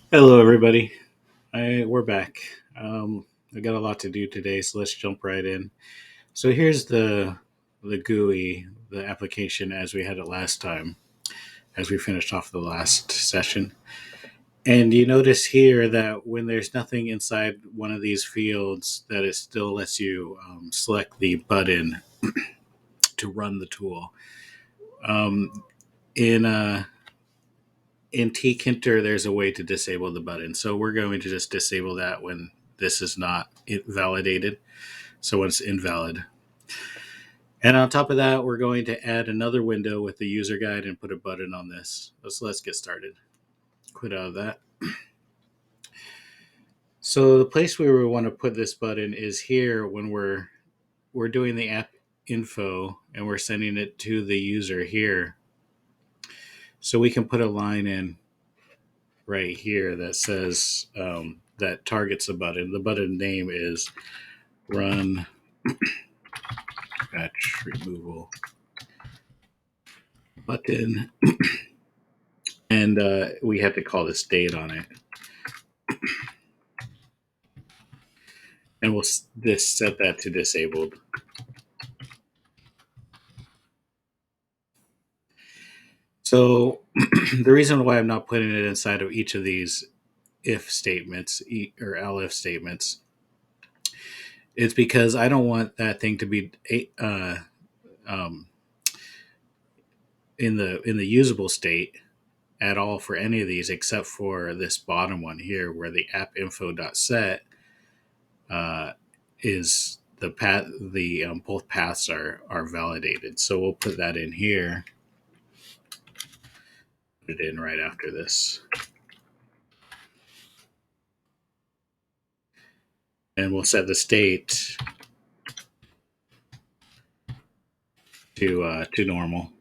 Hello, everybody. We're back. I got a lot to do today, so let's jump right in. So here's the GUI, the application as we had it last time, as we finished off the last session. And you notice here that when there's nothing inside one of these fields, that it still lets you select the button to run the tool. Um, in in tkinter, there's a way to disable the button. So we're going to just disable that when this is not validated. So when it's invalid. And on top of that, we're going to add another window with the user guide and put a button on this. So let's get started. Quit out of that. So the place where we want to put this button is here when we're doing the app info and we're sending it to the user here. So we can put a line in right here that says that targets the button. The button name is run batch removal button, and we have to call this date on it, and we'll this set that to disabled. So the reason why I'm not putting it inside of each of these if statements or elif statements is because I don't want that thing to be um, in the usable state at all for any of these except for this bottom one here where the app info.set is the path. The both paths are validated. So we'll put that in here. Put it in right after this, and we'll set the state to normal.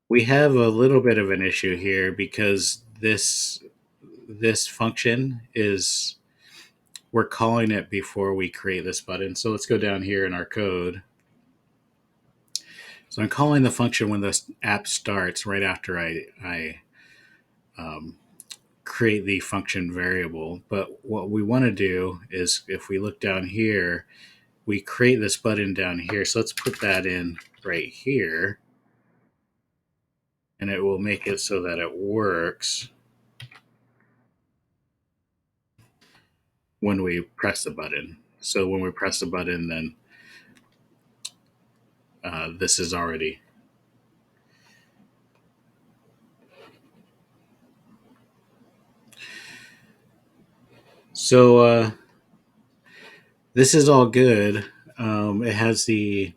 We have a little bit of an issue here because this function is we're calling it before we create this button. So let's go down here in our code. So I'm calling the function when the app starts right after I create the function variable. But what we want to do is if we look down here, we create this button down here. So let's put that in right here. And it will make it so that it works when we press the button. So when we press the button, then this is already. So this is all good. It has the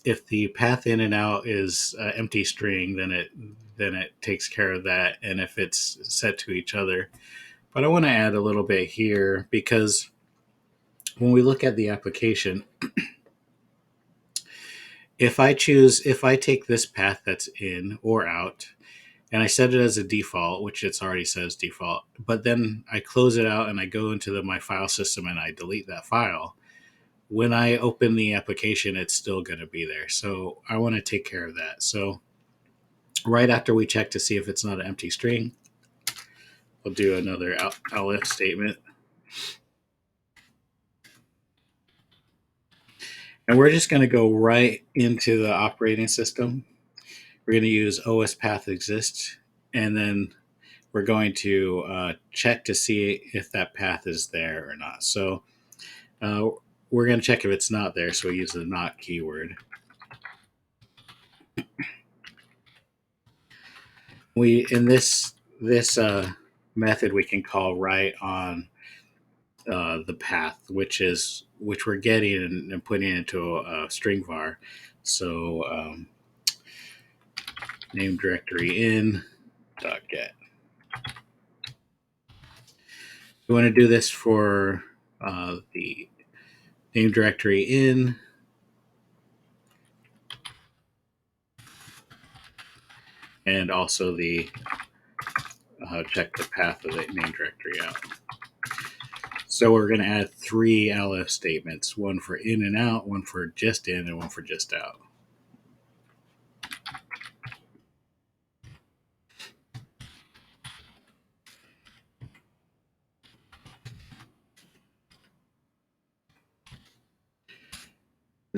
if the path in and out is empty string, then it takes care of that, and if it's set to each other. But I want to add a little bit here because when we look at the application, if I take this path that's in or out, and I set it as a default, which it's already says default, but then I close it out and I go into my file system and I delete that file. When I open the application, it's still going to be there. So I want to take care of that. So right after we check to see if it's not an empty string, we'll do another elif statement. And we're just going to go right into the operating system. We're going to use os path exist, and then we're going to check to see if that path is there or not. So we're going to check if it's not there, so we use the not keyword. We in this method we can call right on the path, which we're getting and putting into a string var. So name directory in dot get. We want to do this for the name directory in and also the check the path of the name directory out. So we're going to add 3 elif statements, one for in and out, one for just in, and one for just out.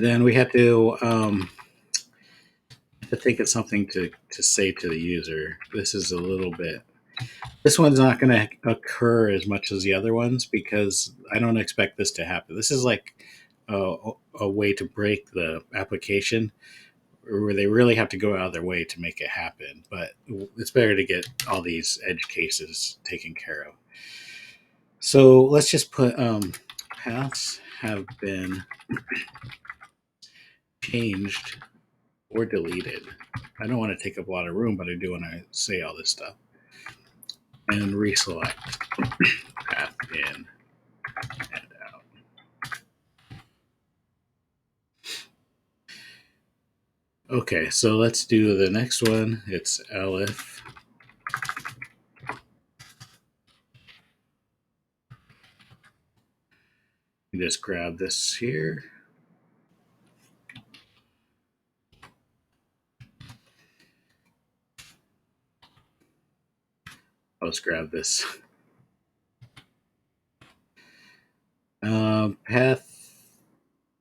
Then we have to think of something to say to the user. This is a little bit. This one's not going to occur as much as the other ones because I don't expect this to happen. This is like a way to break the application where they really have to go out of their way to make it happen. But it's better to get all these edge cases taken care of. So let's just put paths have been changed or deleted. I don't want to take up a lot of room, but I do want to say all this stuff. And reselect path in and out. Okay, so let's do the next one. It's elif. You just grab this here. Let's grab this. Path,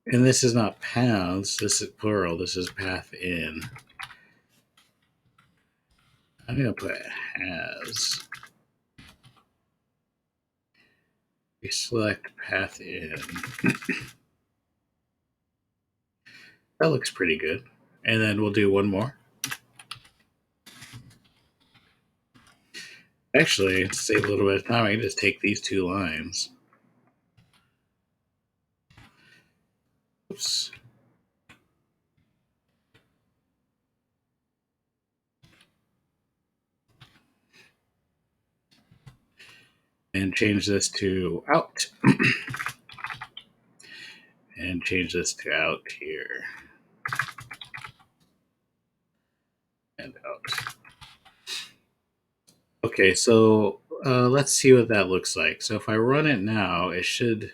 and this is not paths, this is plural, this is path in. I'm going to put has. We select path in. That looks pretty good. And then we'll do one more. Actually, to save a little bit of time, I can just take these two lines. Oops. And change this to out. And change this to out here. And out. Okay, so let's see what that looks like. So if I run it now, it should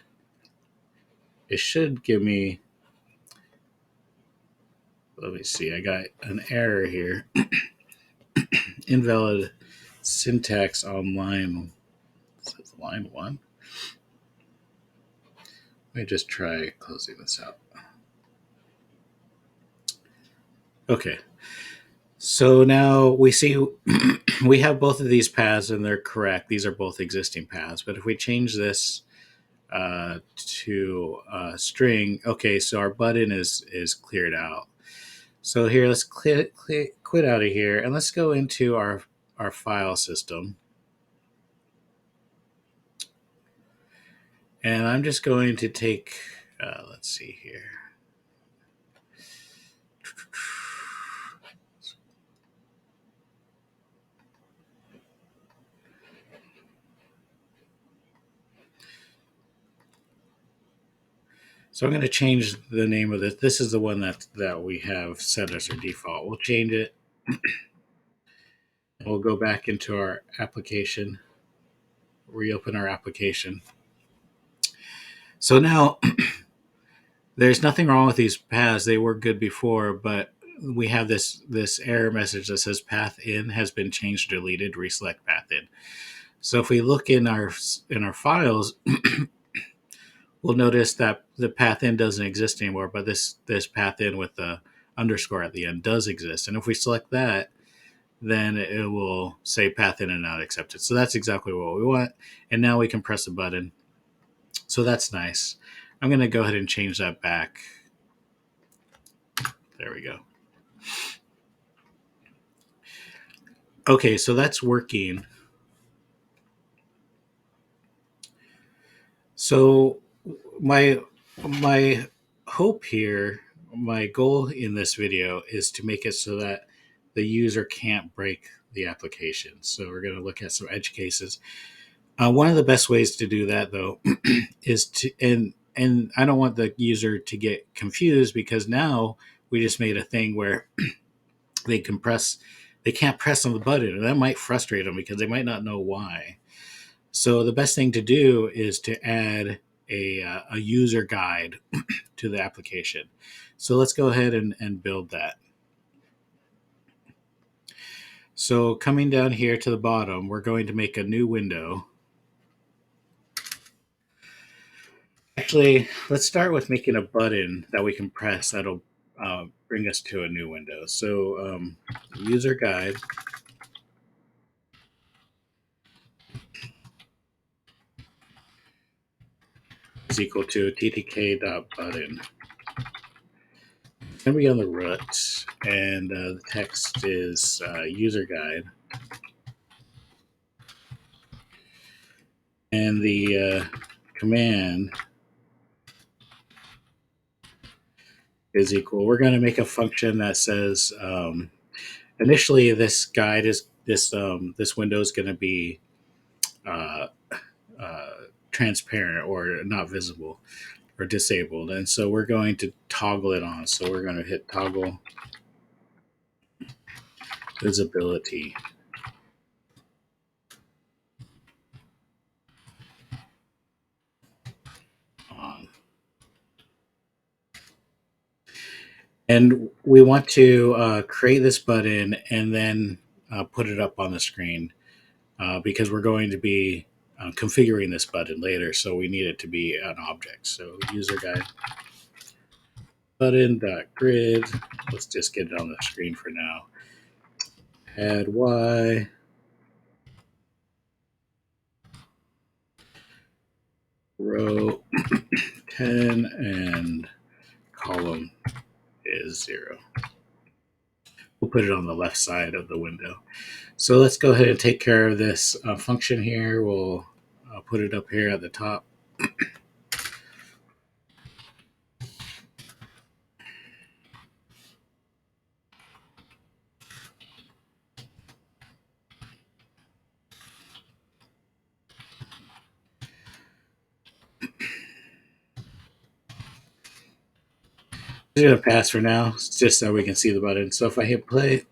give me, let me see, I got an error here. Invalid syntax on line 1. Let me just try closing this out. Okay. So now we see we have both of these paths and they're correct. These are both existing paths. But if we change this to string, okay, so our button is cleared out. So here, let's quit out of here and let's go into our file system. And I'm just going to take, let's see here. So I'm going to change the name of this. This is the one that we have set as our default. We'll change it. We'll go back into our application, reopen our application. So now there's nothing wrong with these paths. They were good before, but we have this error message that says path in has been changed, deleted, reselect path in. So if we look in our files, we'll notice that the path in doesn't exist anymore, but this path in with the underscore at the end does exist. And if we select that, then it will say path in and not accepted. So that's exactly what we want. And now we can press a button. So that's nice. I'm going to go ahead and change that back. There we go. Okay, so that's working. So my hope here, my goal in this video is to make it so that the user can't break the application. So we're going to look at some edge cases. One of the best ways to do that, though, is to and I don't want the user to get confused because now we just made a thing where they can't press on the button, and that might frustrate them because they might not know why. So the best thing to do is to add a user guide to the application. So let's go ahead and build that. So coming down here to the bottom, we're going to make a new window. Actually, let's start with making a button that we can press that'll bring us to a new window. So user guide is equal to ttk.button. It's going to be on the root, and the text is user guide. And the command is equal. We're going to make a function that says initially this guide is this window is going to be uh, uh, transparent or not visible or disabled, and so we're going to toggle it on. So we're going to hit toggle visibility on. And we want to create this button and then put it up on the screen because we're going to be configuring this button later, so we need it to be an object. So user guide button.grid. Let's just get it on the screen for now. Add Y. Row 10 and column is 0. We'll put it on the left side of the window. So let's go ahead and take care of this function here. We'll put it up here at the top. I'm going to pass for now, just so we can see the button. So if I hit play,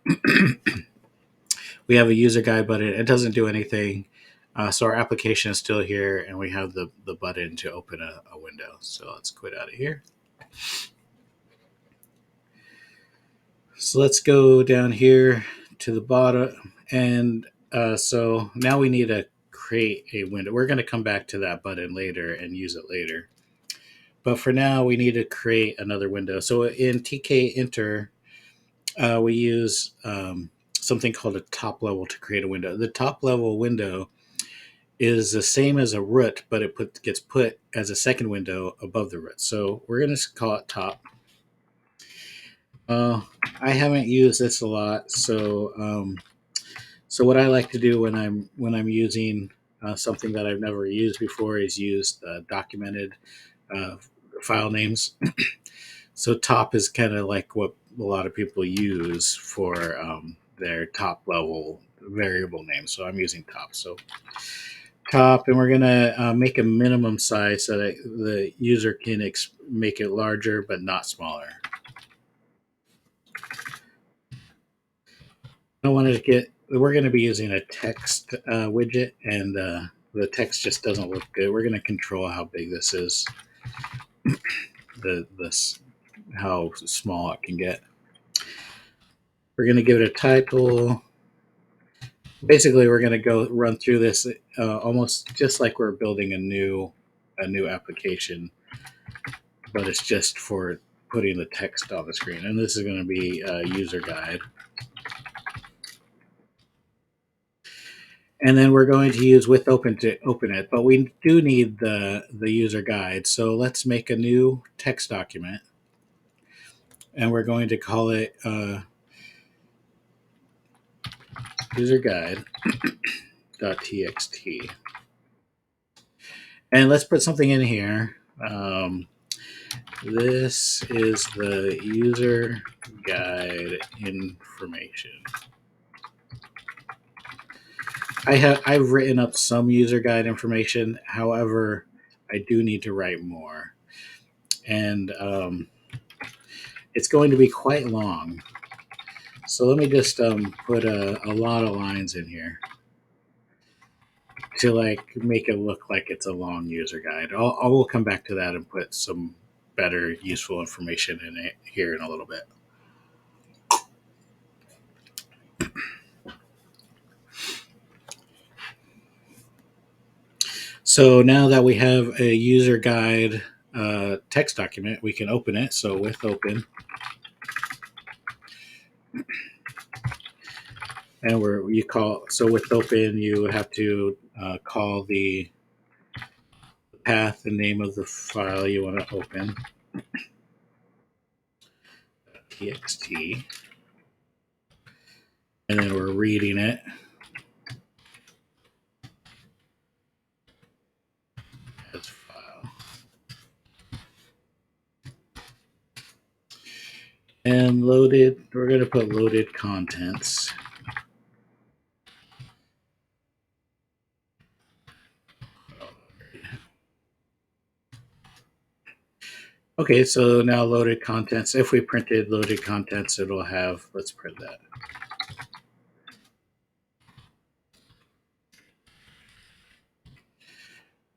we have a user guide button. It doesn't do anything. So our application is still here, and we have the button to open a window. So let's quit out of here. So let's go down here to the bottom. And so now we need to create a window. We're going to come back to that button later and use it later. But for now, we need to create another window. So in TK Enter, we use something called a top level to create a window. The top level window is the same as a root, but it gets put as a second window above the root. So we're going to call it top. I haven't used this a lot, so so what I like to do when I'm using something that I've never used before is use documented file names. So top is kind of like what a lot of people use for their top level variable name. So I'm using top. So top, and we're gonna make a minimum size so that the user can make it larger but not smaller. I wanted to get. We're going to be using a text widget, and the text just doesn't look good. We're going to control how big this is, this how small it can get. We're going to give it a title. Basically, we're going to go run through this almost just like we're building a new application, but it's just for putting the text on the screen. And this is going to be a user guide. And then we're going to use with open to open it, but we do need the user guide. So let's make a new text document, and we're going to call it user guide.txt. And let's put something in here. This is the user guide information. I've written up some user guide information. However, I do need to write more, and it's going to be quite long. So let me just put a lot of lines in here to like make it look like it's a long user guide. I will come back to that and put some better useful information in it here in a little bit. So now that we have a user guide text document, we can open it. So with open, and with open, you have to call the path, the name of the file you want to open, txt, and then we're reading it as file. And loaded, we're going to put loaded contents. Okay, so now loaded contents. If we printed loaded contents, it'll have, let's print that.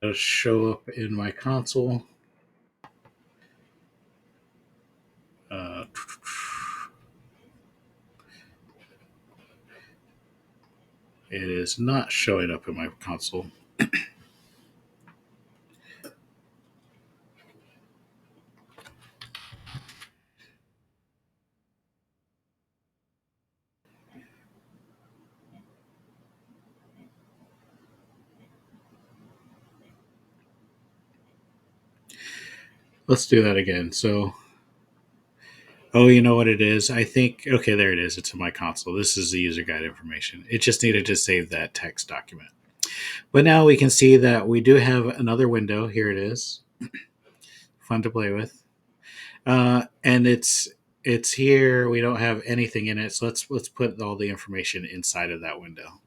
It'll show up in my console. It is not showing up in my console. Let's do that again. So, oh, you know what it is? I think, okay, there it is. It's in my console. This is the user guide information. It just needed to save that text document. But now we can see that we do have another window. Here it is. Fun to play with. And it's here. We don't have anything in it. So let's put all the information inside of that window.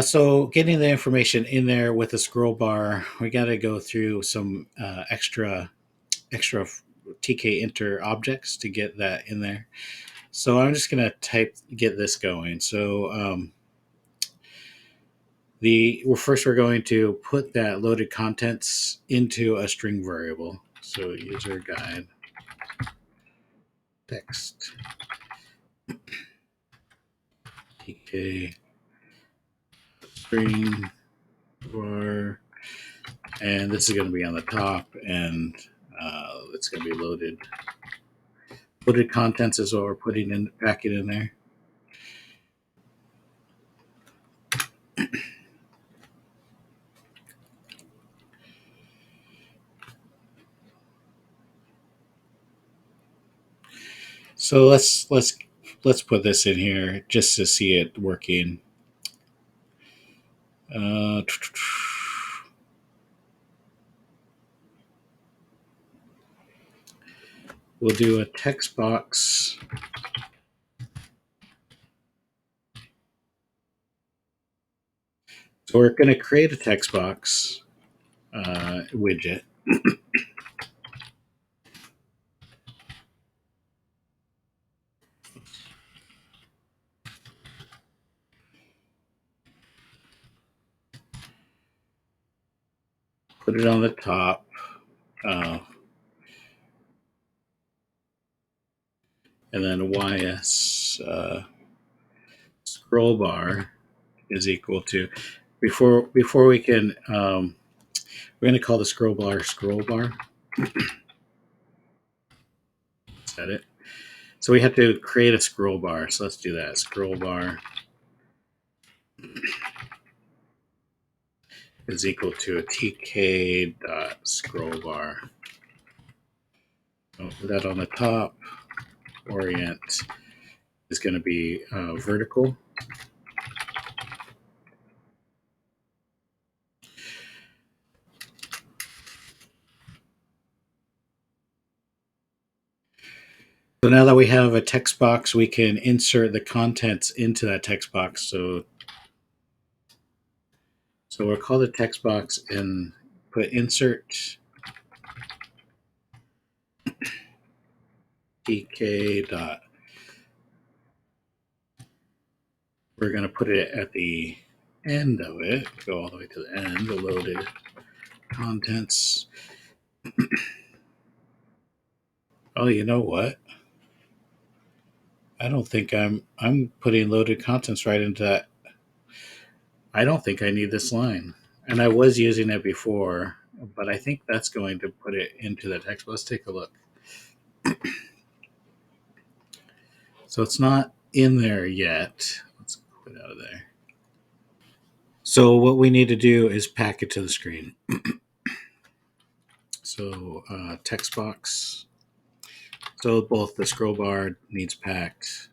So getting the information in there with a scroll bar, we got to go through some extra TK enter objects to get that in there. So I'm just going to get this going. So we're going to put that loaded contents into a string variable. So user guide text TK string var, and this is going to be on the top, and it's going to be loaded. Loaded contents is what we're putting in, back in there. So let's put this in here just to see it working. We'll do a text box. So we're going to create a text box widget. Put it on the top. And then ys scroll bar is equal to, before we can, we're going to call the scroll bar. Set it. So we have to create a scroll bar. So let's do that. Scroll bar is equal to a tk dot scroll bar. So put that on the top. Orient is going to be vertical. So now that we have a text box, we can insert the contents into that text box. So we'll call the text box and put insert tk dot. We're going to put it at the end of it, go all the way to the end, the loaded contents. Oh, you know what? I don't think I'm putting loaded contents right into that. I don't think I need this line. And I was using it before, but I think that's going to put it into the text. Let's take a look. So it's not in there yet. Let's put it out of there. So what we need to do is pack it to the screen. So text box. So both the scroll bar needs packed.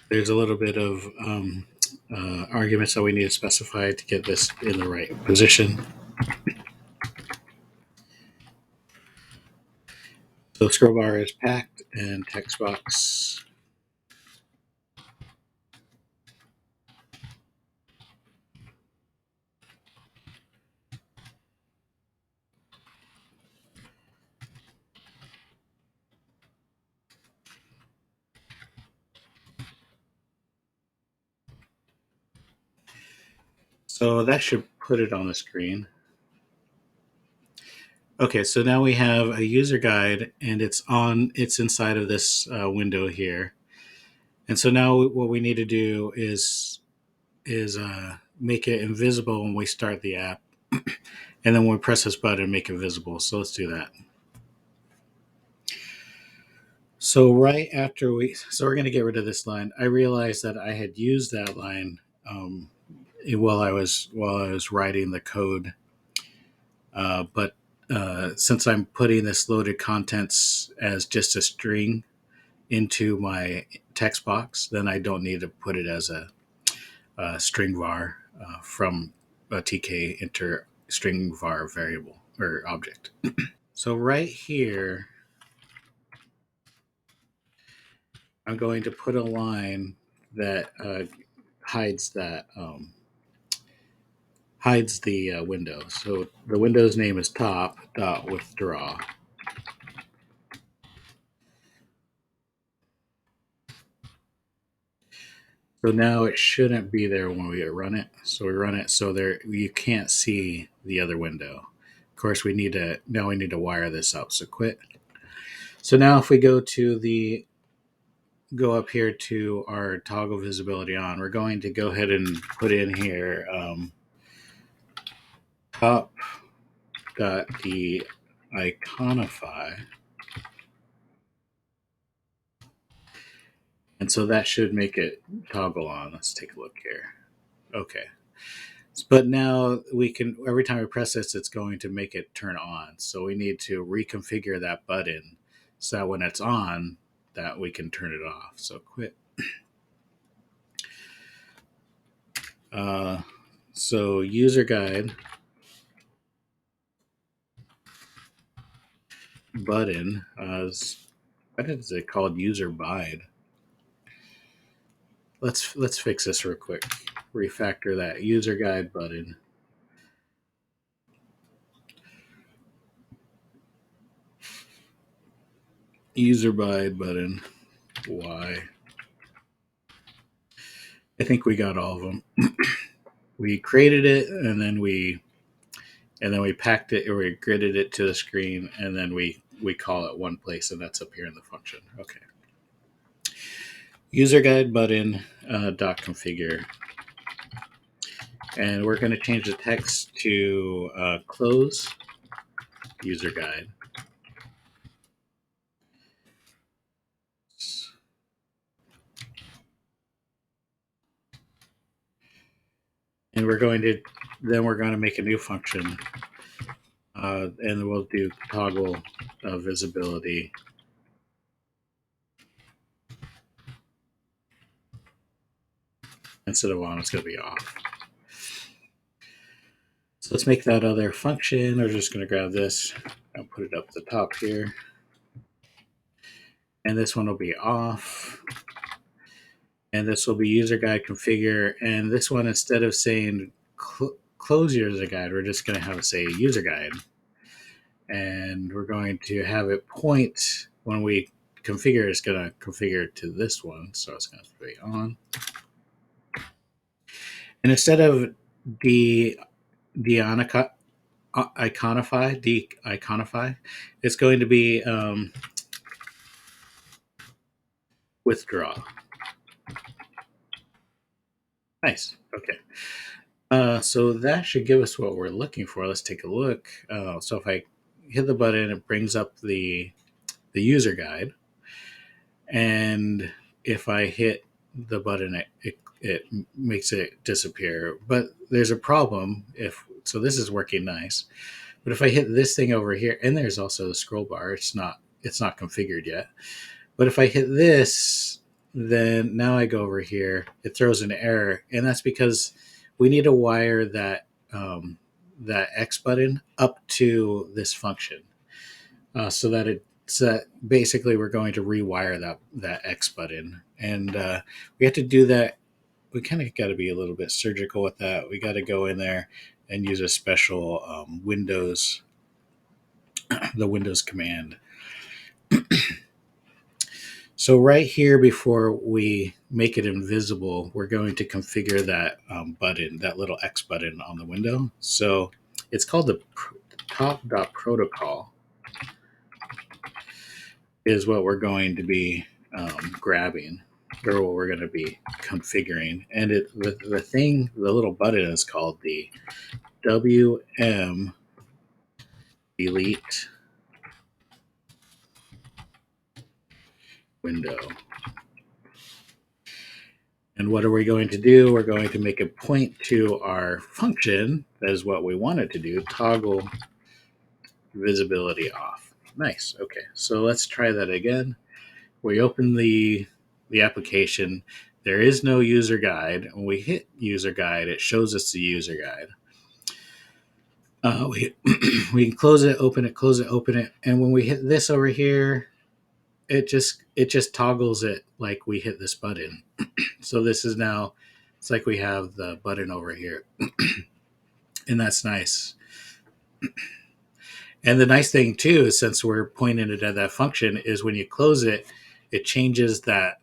There's a little bit of arguments that we need to specify to get this in the right position. So scroll bar is packed and text box. So that should put it on the screen. Okay, so now we have a user guide and it's inside of this window here. And so now what we need to do is make it invisible when we start the app. And then when we press this button, make it visible. So let's do that. So right after we're going to get rid of this line. I realized that I had used that line while I was writing the code, but since I'm putting this loaded contents as just a string into my text box, then I don't need to put it as a string var from a TK enter string var variable or object. So right here, I'm going to put a line that hides the window. So the window's name is top.withdraw. So now it shouldn't be there when we run it. So we run it so there you can't see the other window. Of course, we need to wire this up. So quit. So now if we go up here to our toggle visibility on, we're going to go ahead and put in here top.deiconify. And so that should make it toggle on. Let's take a look here. Okay. But now we can, every time we press this, it's going to make it turn on. So we need to reconfigure that button so that when it's on, that we can turn it off. So quit. So user guide button, what is it called? User guide. Let's fix this real quick. Refactor that user guide button. User guide button. Y. I think we got all of them. We created it and then we packed it or we gridded it to the screen and then we call it one place and that's up here in the function. Okay. User guide button dot configure. And we're going to change the text to close user guide. And we're going to make a new function. And we'll do toggle visibility. Instead of on, it's going to be off. So let's make that other function. We're just going to grab this and put it up at the top here. And this one will be off. And this will be user guide configure. And this one, instead of saying close user guide, we're just going to have it say user guide. And we're going to have it point when we configure, it's going to configure to this one. So it's going to be on. And instead of de-iconify, de-iconify. It's going to be withdraw. Nice. Okay. So that should give us what we're looking for. Let's take a look. So if I hit the button, it brings up the user guide, and if I hit the button, it makes it disappear. But there's a problem. If so, this is working nice. But if I hit this thing over here, and there's also the scroll bar, it's not configured yet. But if I hit this, then now I go over here, it throws an error, and that's because we need to wire that X button up to this function, so that basically we're going to rewire that X button, and we have to do that. We kind of got to be a little bit surgical with that. We got to go in there and use a special the Windows command. So right here, before we make it invisible, we're going to configure that button, that little X button on the window. So it's called the top.protocol is what we're going to be grabbing, or what we're going to be configuring. And the little button is called the WM delete window. And what are we going to do? We're going to make a point to our function. That is what we wanted to do. Toggle visibility off. Nice. Okay. So let's try that again. We open the application. There is no user guide. When we hit user guide, it shows us the user guide. We can close it, open it, close it, open it, and when we hit this over here, it just toggles it like we hit this button. So this is now, it's like we have the button over here, and that's nice. And the nice thing too is, since we're pointing it at that function, is when you close it, it changes that,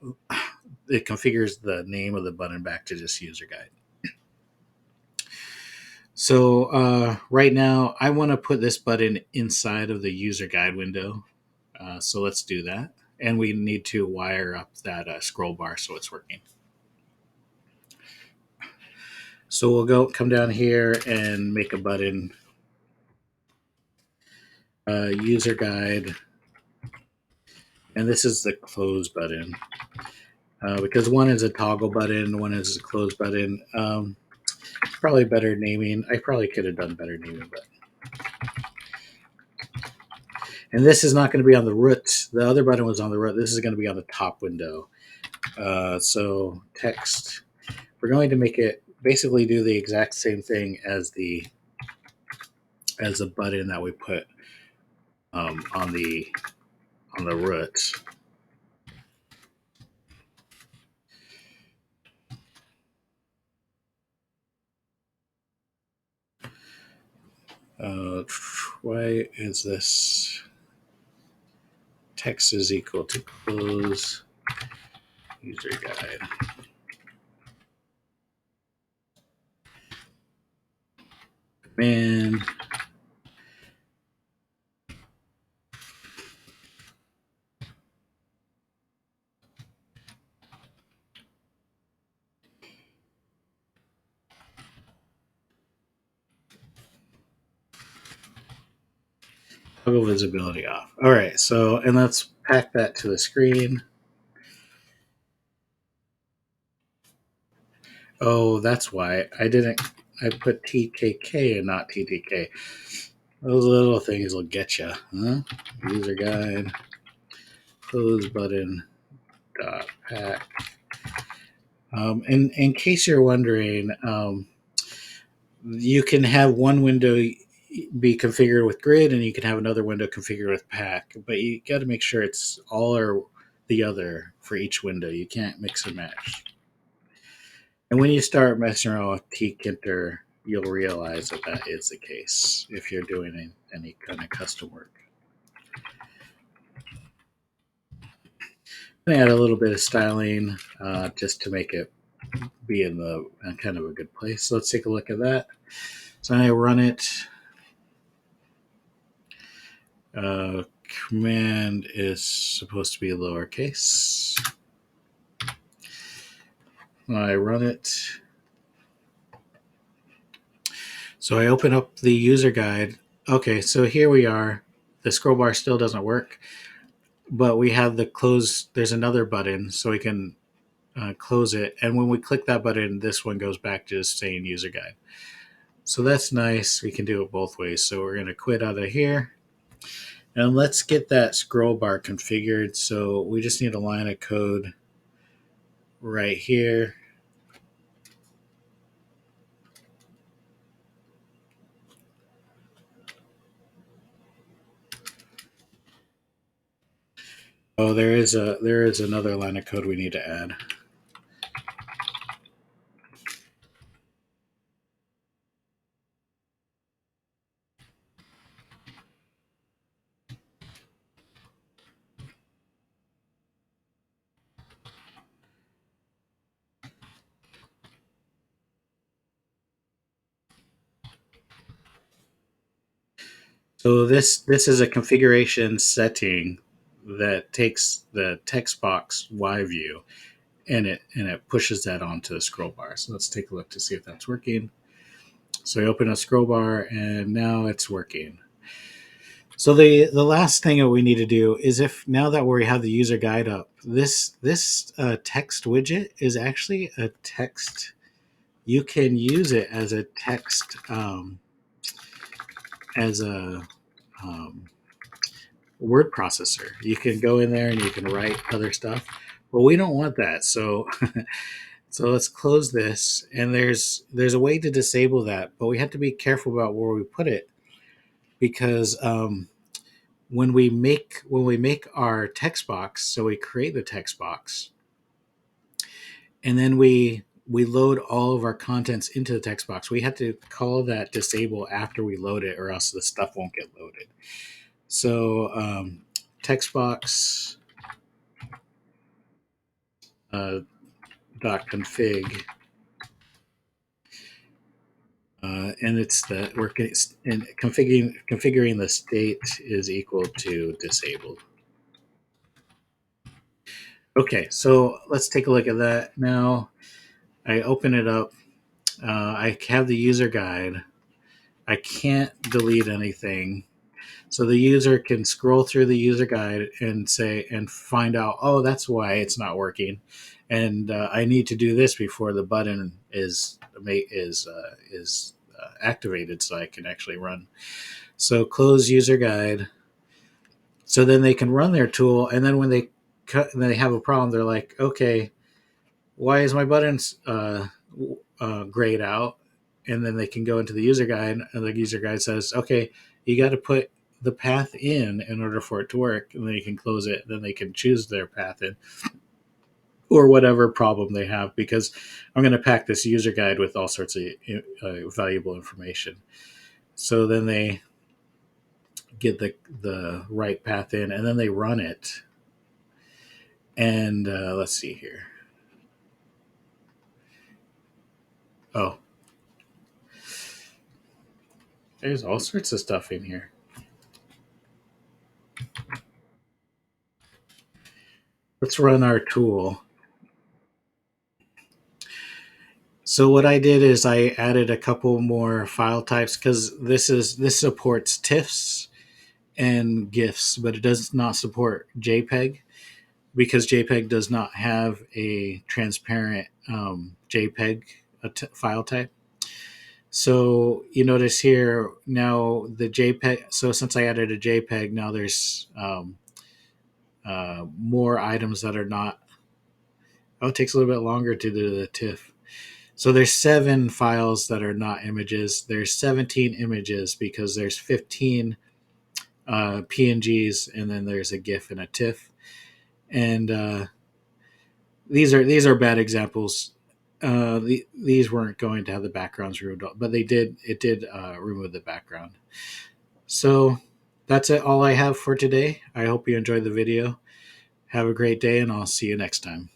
it configures the name of the button back to just user guide. So right now, I want to put this button inside of the user guide window. So let's do that. And we need to wire up that scroll bar so it's working. So we'll come down here and make a button, user guide. And this is the close button. Because one is a toggle button, one is a close button. Probably better naming. I probably could have done better naming, but. And this is not going to be on the root. The other button was on the root. This is going to be on the top window. So text. We're going to make it basically do the exact same thing as the button that we put on the root. Why is this text is equal to close user guide? Command. Toggle visibility off. All right, so, and let's pack that to the screen. Oh, that's why I put TKK and not TTK. Those little things will get you, huh? User guide, close button, dot pack. In case you're wondering, you can have one window be configured with grid, and you can have another window configured with pack, but you got to make sure it's all or the other for each window. You can't mix and match. And when you start messing around with tkinter, you'll realize that is the case if you're doing any kind of custom work. I add a little bit of styling just to make it be in kind of a good place. So let's take a look at that. So I run it. Command is supposed to be lowercase. I run it. So I open up the user guide. Okay, so here we are. The scroll bar still doesn't work, but we have the close. There's another button, so we can close it. And when we click that button, this one goes back to just saying user guide. So that's nice. We can do it both ways. So we're going to quit out of here. And let's get that scroll bar configured. So we just need a line of code right here. Oh, there is another line of code we need to add. So this is a configuration setting that takes the text box Y view and it pushes that onto the scroll bar. So let's take a look to see if that's working. So I open a scroll bar and now it's working. So the last thing that we need to do is, if now that we have the user guide up, this text widget is actually a text. You can use it as a text, as a word processor. You can go in there and you can write other stuff, but we don't want that. So so let's close this. And there's a way to disable that, but we have to be careful about where we put it, because when we make our text box, so we create the text box, and then we load all of our contents into the text box. We have to call that disable after we load it, or else the stuff won't get loaded. So text box dot config, and it's the we're and configuring the state is equal to disabled. Okay, so let's take a look at that now. I open it up. I have the user guide. I can't delete anything. So the user can scroll through the user guide and find out, oh, that's why it's not working, and I need to do this before the button is activated, so I can actually run. So close user guide. So then they can run their tool, and then when they have a problem, they're like, okay, why is my buttons grayed out? And then they can go into the user guide, and the user guide says, okay, you got to put the path in order for it to work. And then you can close it. Then they can choose their path in, or whatever problem they have, because I'm going to pack this user guide with all sorts of valuable information. So then they get the right path in, and then they run it. And let's see here. Oh, there's all sorts of stuff in here. Let's run our tool. So what I did is I added a couple more file types, because this supports TIFFs and GIFs, but it does not support JPEG, because JPEG does not have a transparent JPEG file type. So you notice here now the JPEG. So since I added a JPEG, now there's more items that are not. Oh, it takes a little bit longer to do the TIFF. So there's 7 files that are not images. There's 17 images, because there's 15 PNGs, and then there's a GIF and a TIFF. And these are bad examples. These weren't going to have the backgrounds removed, but it did remove the background. So that's all I have for today. I hope you enjoyed the video. Have a great day, and I'll see you next time.